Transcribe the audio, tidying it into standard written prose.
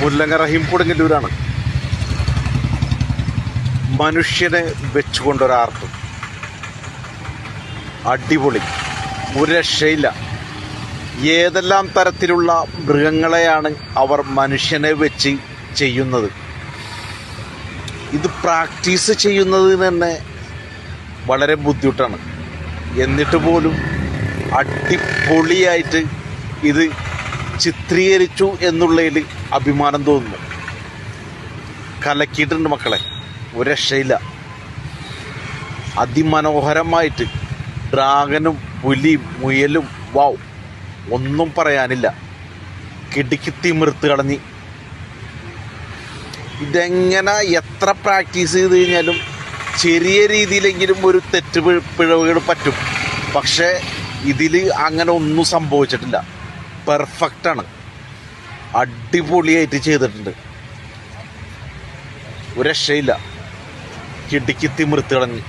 മുല്ലങ്ങ റഹീം കൊടുങ്ങല്ലൂരാണ്. മനുഷ്യനെ വെച്ചുകൊണ്ടൊരാർട്ട്, അടിപൊളി, ഒരു രക്ഷയില്ല. ഏതെല്ലാം തരത്തിലുള്ള മൃഗങ്ങളെയാണ് അവർ മനുഷ്യനെ വെച്ച് ചെയ്യുന്നത്. ഇത് പ്രാക്ടീസ് ചെയ്യുന്നത് തന്നെ വളരെ ബുദ്ധിമുട്ടാണ്. എന്നിട്ട് പോലും അടിപൊളിയായിട്ട് ഇത് ചിത്രീകരിച്ചു എന്നുള്ളതിൽ അഭിമാനം തോന്നുന്നു. കലക്കിയിട്ടുണ്ട് മക്കളെ, ഒരു രക്ഷയില്ല. അതിമനോഹരമായിട്ട് ഡ്രാഗനും പുലിയും മുയലും, വാവ്, ഒന്നും പറയാനില്ല. കിടുക്കി തിമിർത്ത് കളഞ്ഞ്. ഇതെങ്ങനെ എത്ര പ്രാക്ടീസ് ചെയ്ത് കഴിഞ്ഞാലും ചെറിയ രീതിയിലെങ്കിലും ഒരു പിഴവുകൾ പറ്റും. പക്ഷേ ഇതിൽ അങ്ങനെ ഒന്നും സംഭവിച്ചിട്ടില്ല. പെർഫെക്റ്റാണ്, അടിപൊളിയായിട്ട് ചെയ്തിട്ടുണ്ട്. ഒരു രക്ഷയില്ല. കിടുക്കി തിമിർത്ത് കളഞ്ഞ്.